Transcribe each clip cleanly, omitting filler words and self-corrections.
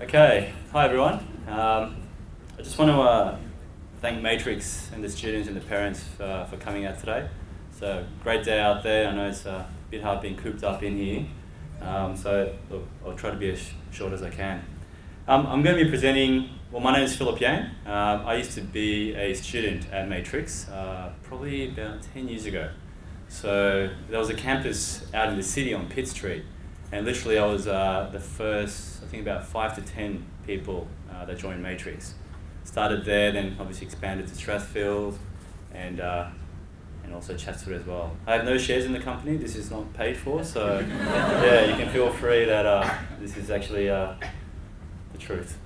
Okay, hi everyone. I just want to thank Matrix and the students and the parents for coming out today. It's a great day out there. I know it's a bit hard being cooped up in here. So look, I'll try to be as short as I can. I'm going to be presenting, well, my name is Philip Yang. I used to be a student at Matrix probably about 10 years ago. So there was a campus out in the city on Pitt Street. And literally I was the first, I think about 5 to 10 people that joined Matrix. Started there, then obviously expanded to Strathfield and also Chatswood as well. I have no shares in the company, this is not paid for, so yeah, you can feel free that this is actually the truth.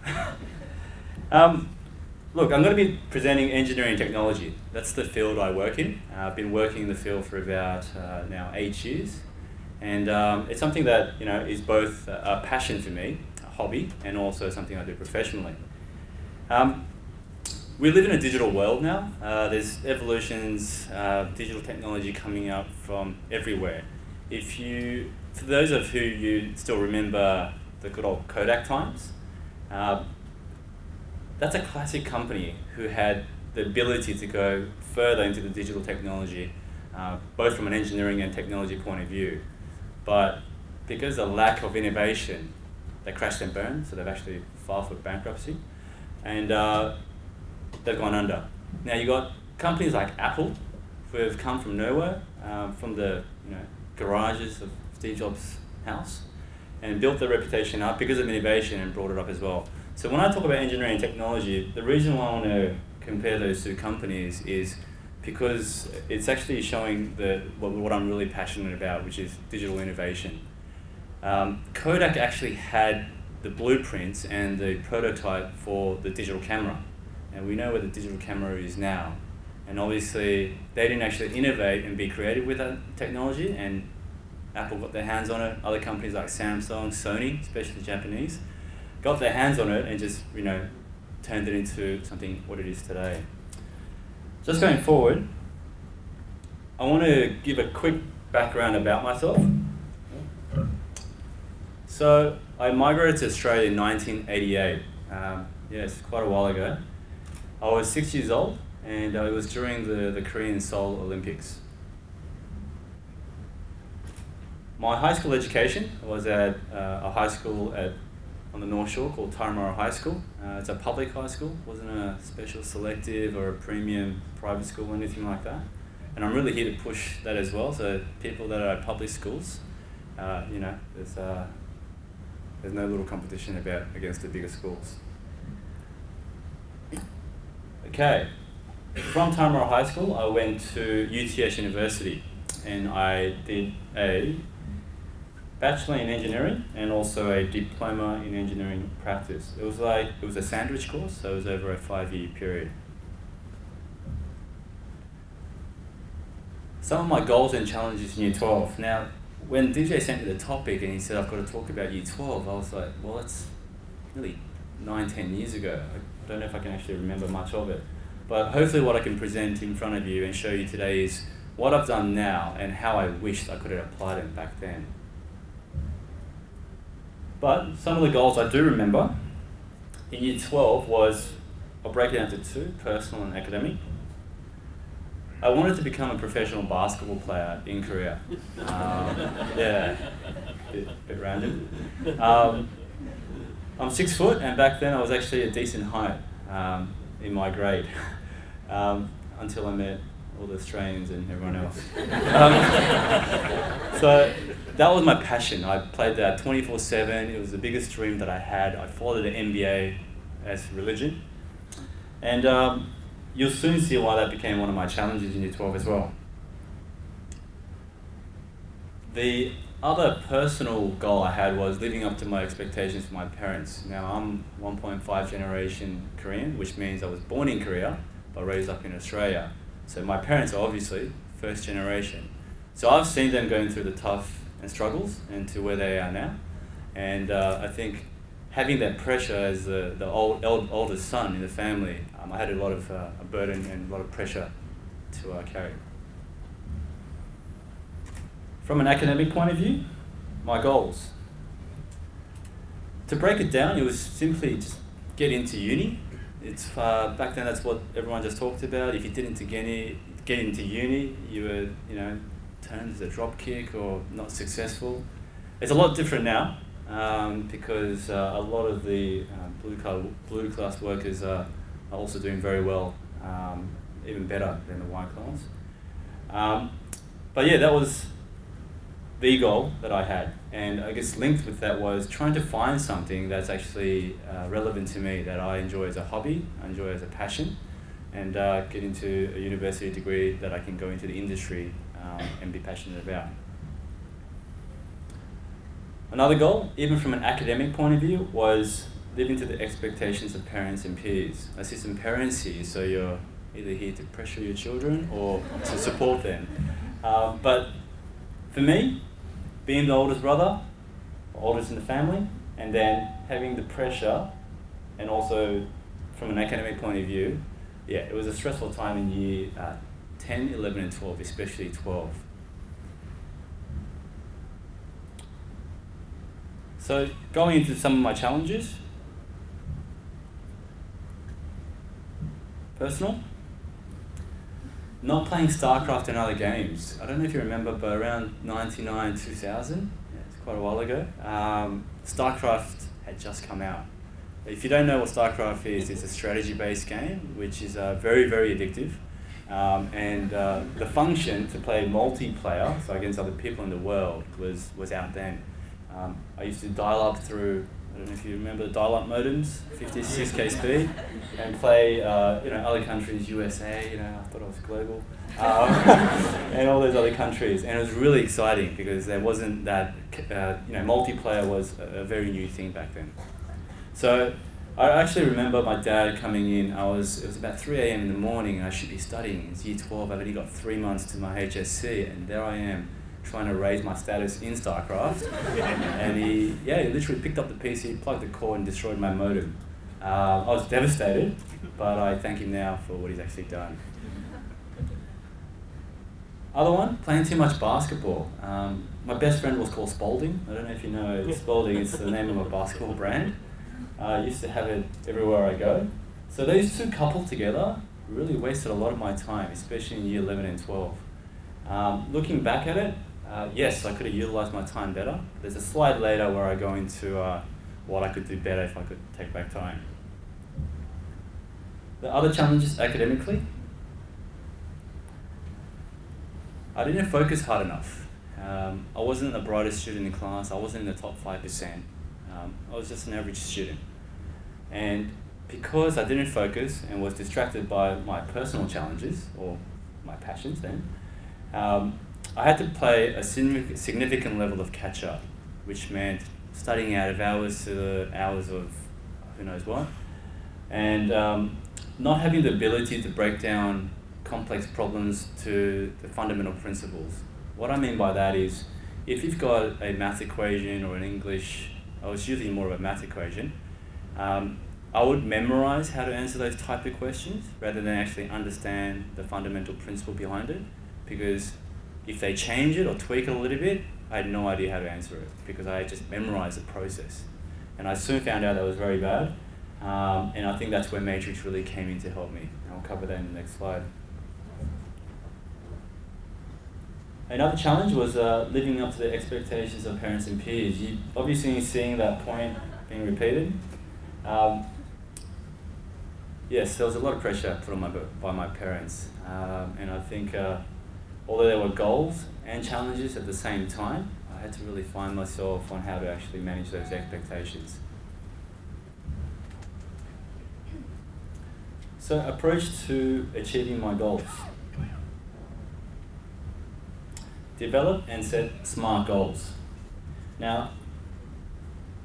Look, I'm going to be presenting engineering technology. That's the field I work in. I've been working in the field for about now 8 years. And it's something that is both a passion for me, a hobby, and also something I do professionally. We live in a digital world now. There's evolutions, digital technology coming up from everywhere. For those of you still remember the good old Kodak times, that's a classic company who had the ability to go further into the digital technology, both from an engineering and technology point of view. But because of the lack of innovation, they crashed and burned, so they've actually filed for bankruptcy, and they've gone under. Now you've got companies like Apple, who have come from nowhere, from the garages of Steve Jobs' house, and built their reputation up because of innovation and brought it up as well. So when I talk about engineering technology, the reason why I want to compare those two companies is because it's actually showing what I'm really passionate about, which is digital innovation. Kodak actually had the blueprints and the prototype for the digital camera, and we know where the digital camera is now. And obviously, they didn't actually innovate and be creative with that technology, and Apple got their hands on it. Other companies like Samsung, Sony, especially Japanese, got their hands on it and just turned it into something what it is today. Just going forward, I want to give a quick background about myself. So I migrated to Australia in 1988. Yes, quite a while ago. I was 6 years old, and it was during the Korean Seoul Olympics. My high school education was at a high school on the North Shore called Turramurra High School. It's a public high school, wasn't a special selective or a premium private school or anything like that. And I'm really here to push that as well. So people that are at public schools, there's no little competition against the bigger schools. Okay, from Turramurra High School, I went to UTS University, and I did a Bachelor in Engineering and also a Diploma in Engineering Practice. It was a sandwich course, so it was over a 5-year period. Some of my goals and challenges in Year 12. Now, when DJ sent me the topic and he said I've got to talk about Year 12, I was like, well, that's really 9-10 years ago. I don't know if I can actually remember much of it. But hopefully what I can present in front of you and show you today is what I've done now and how I wished I could have applied it back then. But some of the goals I do remember in Year 12 was, I'll break it down to two, personal and academic. I wanted to become a professional basketball player in Korea. Yeah, bit random. I'm 6 foot, and back then I was actually a decent height in my grade, until I met all the Australians and everyone else. So that was my passion. I played that 24/7. It was the biggest dream that I had. I followed the NBA as religion. And you'll soon see why that became one of my challenges in Year 12 as well. The other personal goal I had was living up to my expectations for my parents. Now, I'm 1.5 generation Korean, which means I was born in Korea, but raised up in Australia. So my parents are obviously first generation. So I've seen them going through the tough and struggles and to where they are now. And I think having that pressure as the oldest son in the family, I had a lot of a burden and a lot of pressure to carry. From an academic point of view, my goals. To break it down, it was simply just get into uni. It's back then that's what everyone just talked about. If you didn't get into uni, you were turned as a dropkick or not successful. It's a lot different now because a lot of the blue class workers are also doing very well, even better than the white class. But yeah, that was the goal that I had, and I guess linked with that was trying to find something that's actually relevant to me, that I enjoy as a hobby, I enjoy as a passion, and get into a university degree that I can go into the industry and be passionate about. Another goal, even from an academic point of view, was living to the expectations of parents and peers. I see some parents here, so you're either here to pressure your children or to support them. But for me, being the oldest brother, oldest in the family, and then having the pressure, and also from an academic point of view, yeah, it was a stressful time in year 10, 11, and 12, especially 12. So going into some of my challenges, personal, not playing StarCraft and other games. I don't know if you remember, but around 99, 2000, it's quite a while ago, StarCraft had just come out. If you don't know what StarCraft is, it's a strategy-based game, which is very, very addictive. And the function to play multiplayer, so against other people in the world, was out then. I used to dial up through, I don't know if you remember the dial-up modems, 56k speed, and play other countries, USA, I thought I was global, and all those other countries. And it was really exciting because there wasn't that, multiplayer was a very new thing back then. So I actually remember my dad coming in, it was about 3 a.m. in the morning, and I should be studying. It's year 12, I've only got 3 months to my HSC, and there I am, trying to raise my status in StarCraft. And he literally picked up the PC, plugged the cord, and destroyed my modem. I was devastated, but I thank him now for what he's actually done. Other one, playing too much basketball. My best friend was called Spalding. I don't know if you know Spalding, it's the name of a basketball brand. I used to have it everywhere I go. So those two coupled together really wasted a lot of my time, especially in year 11 and 12. Looking back at it, yes, I could have utilised my time better. There's a slide later where I go into what I could do better if I could take back time. The other challenges academically, I didn't focus hard enough. I wasn't the brightest student in class, I wasn't in the top 5%. I was just an average student. And because I didn't focus and was distracted by my personal challenges, or my passions then, I had to play a significant level of catch-up, which meant studying out of hours to hours of who knows what, and not having the ability to break down complex problems to the fundamental principles. What I mean by that is, if you've got a math equation or an English, I was usually more of a math equation, I would memorize how to answer those type of questions rather than actually understand the fundamental principle behind it, because if they change it or tweak it a little bit, I had no idea how to answer it because I had just memorized the process. And I soon found out that was very bad, and I think that's where Matrix really came in to help me. I'll cover that in the next slide. Another challenge was living up to the expectations of parents and peers. You obviously seeing that point being repeated. Yes, there was a lot of pressure put on by my parents, and I think although there were goals and challenges at the same time, I had to really find myself on how to actually manage those expectations. So, approach to achieving my goals. Develop and set SMART goals. Now,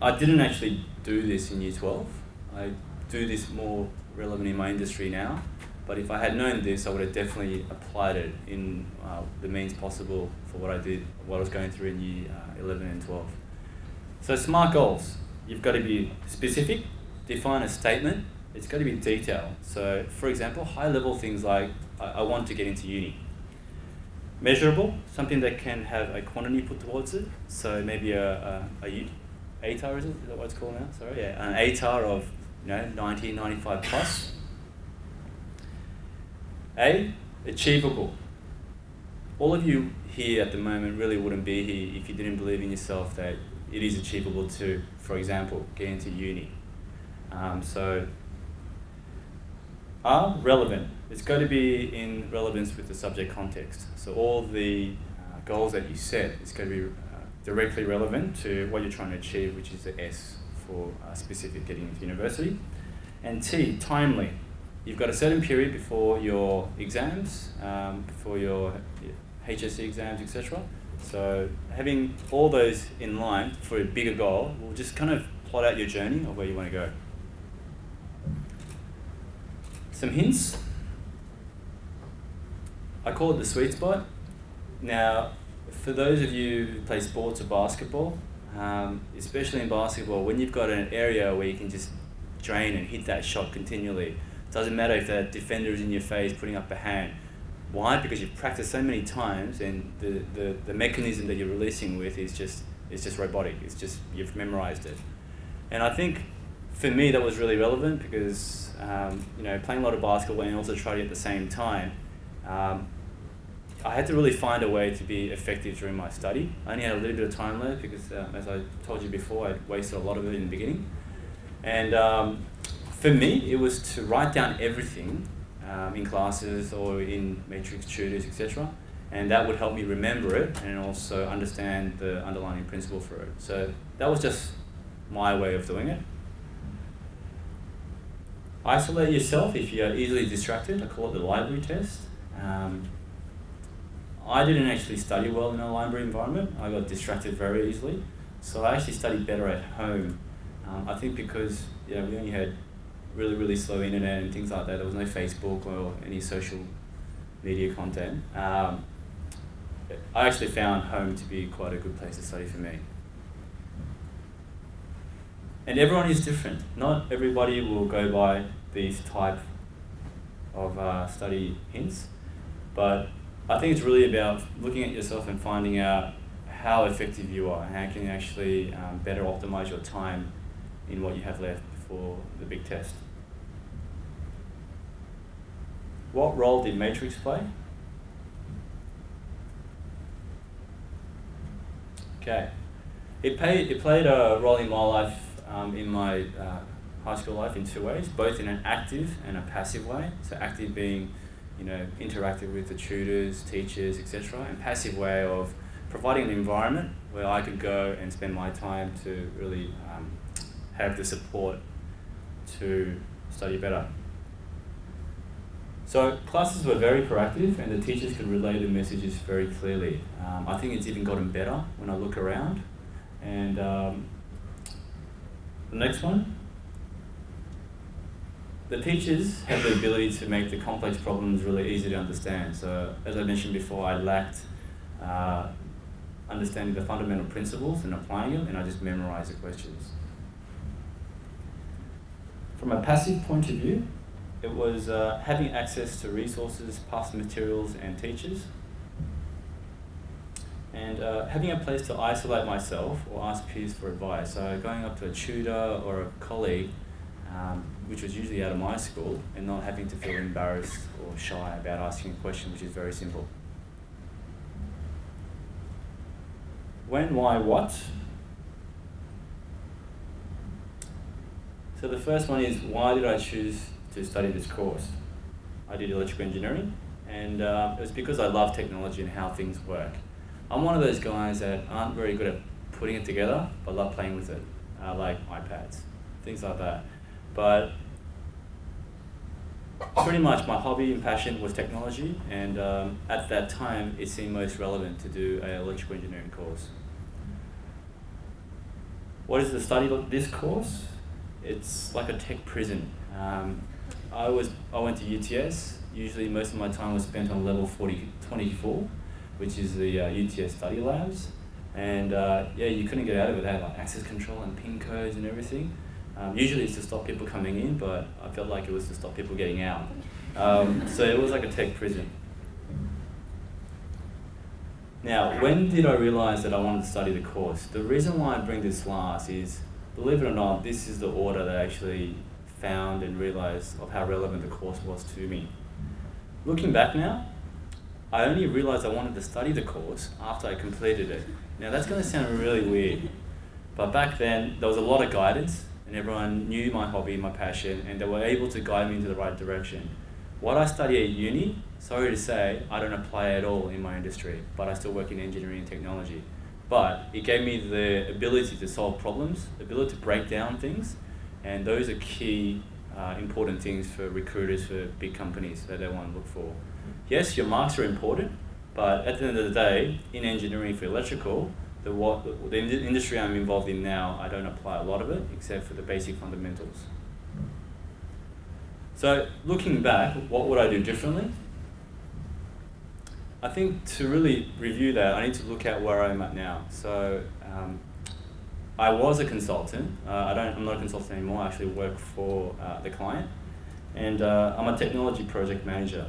I didn't actually do this in year 12. I do this more relevant in my industry now. But if I had known this, I would have definitely applied it in the means possible for what I did, what I was going through in year 11 and 12. So SMART goals, you've got to be specific, define a statement, it's got to be detailed. So for example, high level things like, I want to get into uni. Measurable, something that can have a quantity put towards it. So maybe a ATAR, is that what it's called now? Sorry, yeah, an ATAR of 90, 95 plus. Achievable. All of you here at the moment really wouldn't be here if you didn't believe in yourself that it is achievable to, for example, get into uni. So, relevant. It's got to be in relevance with the subject context. So all the goals that you set, it's going to be directly relevant to what you're trying to achieve, which is the S for specific getting into university. And T, timely. You've got a certain period before your exams, before your HSC exams, etc. So having all those in line for a bigger goal will just kind of plot out your journey of where you want to go. Some hints. I call it the sweet spot. Now, for those of you who play sports or basketball, especially in basketball, when you've got an area where you can just drain and hit that shot continually, it doesn't matter if that defender is in your face putting up a hand. Why? Because you've practiced so many times, and the mechanism that you're releasing with is just robotic. It's just, you've memorized it. And I think for me that was really relevant because playing a lot of basketball and also trying at the same time, I had to really find a way to be effective during my study. I only had a little bit of time left because, as I told you before, I wasted a lot of it in the beginning. And for me, it was to write down everything in classes or in matrix tutors, etc. And that would help me remember it and also understand the underlying principle for it. So that was just my way of doing it. Isolate yourself if you're easily distracted. I call it the library test. I didn't actually study well in a library environment. I got distracted very easily. So I actually studied better at home. I think because we only had really, really slow internet and things like that. There was no Facebook or any social media content. I actually found home to be quite a good place to study for me. And everyone is different. Not everybody will go by these type of study hints, but I think it's really about looking at yourself and finding out how effective you are and how you can actually better optimize your time in what you have left before the big test. What role did Matrix play? Okay, it played a role in my life, in my high school life in two ways, both in an active and a passive way. So active being, interacting with the tutors, teachers, etc., and passive way of providing an environment where I could go and spend my time to really have the support to study better. So classes were very proactive and the teachers could relay the messages very clearly. I think it's even gotten better when I look around. And the next one. The teachers have the ability to make the complex problems really easy to understand. So as I mentioned before, I lacked understanding the fundamental principles and applying them, and I just memorized the questions. From a passive point of view, it was having access to resources, past materials, and teachers, and having a place to isolate myself or ask peers for advice. So going up to a tutor or a colleague, which was usually out of my school, and not having to feel embarrassed or shy about asking a question, which is very simple. When, why, what? So the first one is, why did I choose to study this course? I did electrical engineering, and it was because I love technology and how things work. I'm one of those guys that aren't very good at putting it together, but love playing with it, like iPads, things like that. But pretty much my hobby and passion was technology, and at that time it seemed most relevant to do an electrical engineering course. What is the study of this course? It's like a tech prison. I went to UTS. Usually most of my time was spent on level 24, which is the UTS study labs. And you couldn't get out of it. They had like access control and PIN codes and everything. Usually it's to stop people coming in, but I felt like it was to stop people getting out. So it was like a tech prison. Now, when did I realise that I wanted to study the course? The reason why I bring this last is, believe it or not, this is the order that I actually found and realised of how relevant the course was to me. Looking back now, I only realised I wanted to study the course after I completed it. Now that's going to sound really weird, but back then there was a lot of guidance and everyone knew my hobby, my passion, and they were able to guide me into the right direction. What I study at uni, sorry to say, I don't apply at all in my industry, but I still work in engineering and technology. But it gave me the ability to solve problems, the ability to break down things, and those are key important things for recruiters for big companies that they want to look for. Yes, your marks are important, but at the end of the day, in engineering for electrical, the industry I'm involved in now, I don't apply a lot of it, except for the basic fundamentals. So looking back, what would I do differently? I think to really review that, I need to look at where I'm at now. So I was a consultant. I'm not a consultant anymore. I actually work for the client, and I'm a technology project manager.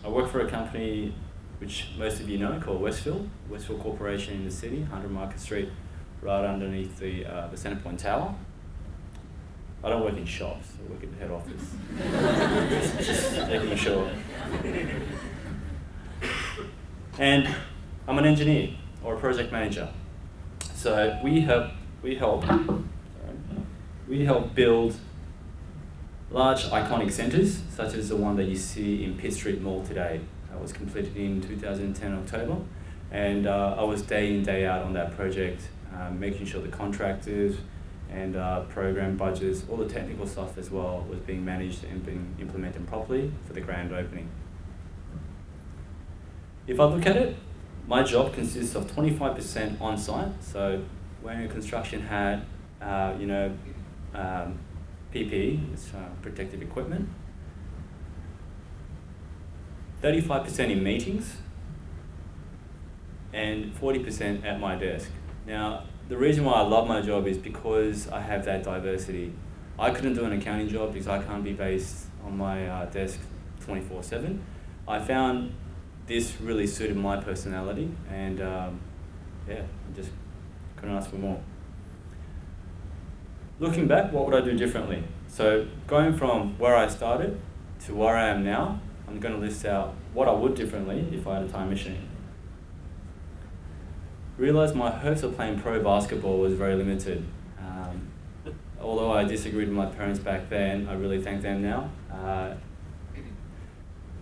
I work for a company which most of you know called Westfield Corporation in the city, 100 Market Street, right underneath the Centrepoint Tower. I don't work in shops, I work at the head office. just making sure. And I'm an engineer or a project manager. So we help build large iconic centres, such as the one that you see in Pitt Street Mall today. It was completed in 2010 October, and I was day in, day out on that project, making sure the contractors and program budgets, all the technical stuff as well, was being managed and being implemented properly for the grand opening. If I look at it, my job consists of 25% on-site, so wearing a construction hat, PPE, it's protective equipment. 35% in meetings, and 40% at my desk. Now, the reason why I love my job is because I have that diversity. I couldn't do an accounting job because I can't be based on my desk 24/7. I found this really suited my personality, and I just couldn't ask for more. Looking back, what would I do differently? So going from where I started to where I am now, I'm going to list out what I would differently if I had a time machine. Realised my hopes of playing pro basketball was very limited. Although I disagreed with my parents back then, I really thank them now.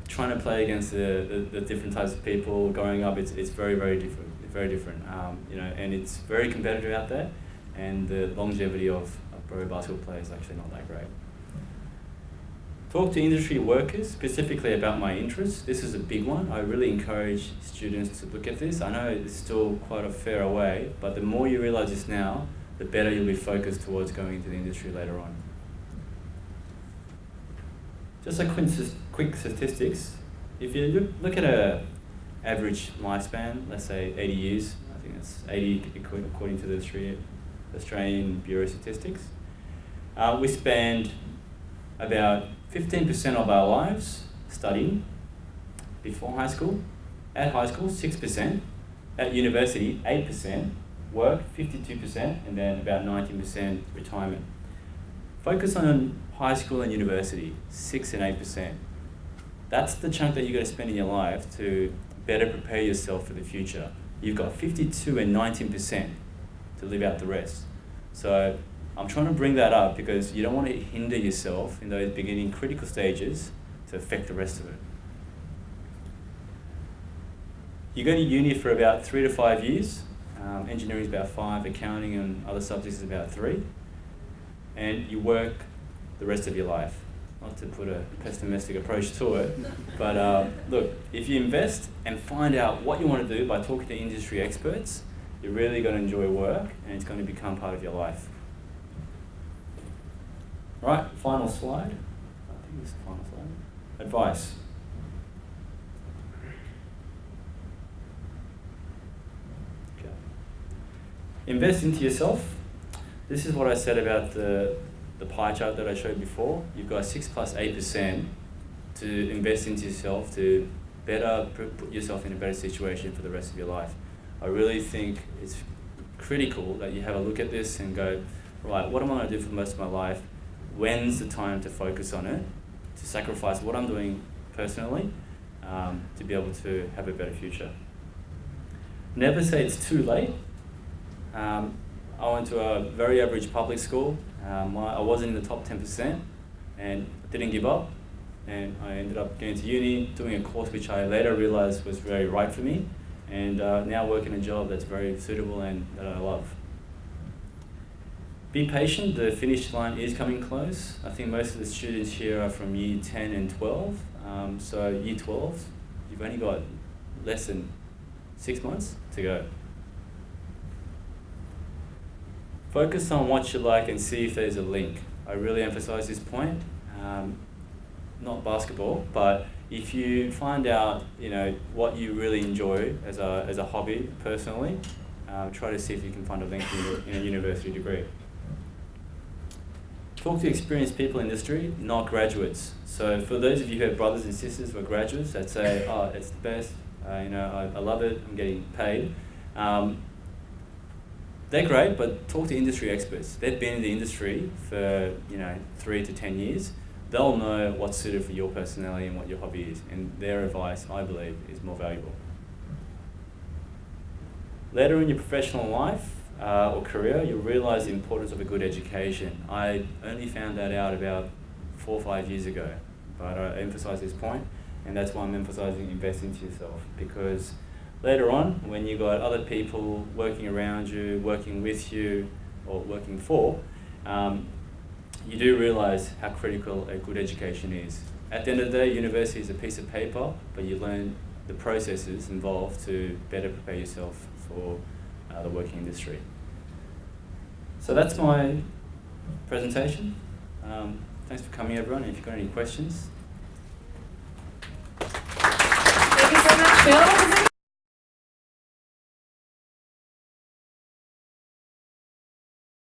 Trying to play against the different types of people growing up, it's very, very different. It's very different, and it's very competitive out there, and the longevity of pro basketball players is actually not that great. Talk to industry workers, specifically about my interests. This is a big one. I really encourage students to look at this. I know it's still quite a fair away, but the more you realise this now, the better you'll be focused towards going into the industry later on. Just a quick statistics. If you look at a average lifespan, let's say 80 years, I think it's 80 according to the Australian Bureau of Statistics, we spend about 15% of our lives studying before high school, at high school 6%, at university 8%, work 52%, and then about 19% retirement. Focus on high school and university, 6 and 8%. That's the chunk that you're going to spend in your life to better prepare yourself for the future. You've got 52 and 19% to live out the rest. So I'm trying to bring that up because you don't want to hinder yourself in those beginning critical stages to affect the rest of it. You go to uni for about 3 to 5 years. Engineering is about 5, accounting and other subjects is about 3. And you work the rest of your life. Not to put a pessimistic approach to it, but look, if you invest and find out what you want to do by talking to industry experts, you're really going to enjoy work and it's going to become part of your life. Right, final slide. I think this is the final slide. Advice. Okay. Invest into yourself. This is what I said about the pie chart that I showed before. You've got 6 plus 8% to invest into yourself to put yourself in a better situation for the rest of your life. I really think it's critical that you have a look at this and go, right, what am I going to do for the most of my life? When's the time to focus on it, to sacrifice what I'm doing personally, to be able to have a better future. Never say it's too late. I went to a very average public school. I wasn't in the top 10% and didn't give up. And I ended up going to uni, doing a course which I later realized was very right for me, and now working a job that's very suitable and that I love. Be patient, the finish line is coming close. I think most of the students here are from year 10 and 12. So year 12, you've only got less than 6 months to go. Focus on what you like and see if there's a link. I really emphasize this point. Not basketball, but if you find out, what you really enjoy as a hobby personally, try to see if you can find a link in a university degree. Talk to experienced people in industry, not graduates. So for those of you who have brothers and sisters who are graduates that say, oh, it's the best, I love it, I'm getting paid. They're great, but talk to industry experts. They've been in the industry for 3 to 10 years. They'll know what's suited for your personality and what your hobby is, and their advice, I believe, is more valuable. Later in your professional life or career, you'll realise the importance of a good education. I only found that out about 4 or 5 years ago, but I emphasise this point, and that's why I'm emphasising invest into yourself, because later on, when you've got other people working around you, working with you, or working for, you do realise how critical a good education is. At the end of the day, university is a piece of paper, but you learn the processes involved to better prepare yourself for the working industry. So that's my presentation. Thanks for coming, everyone. If you've got any questions. Thank you so much, Phil.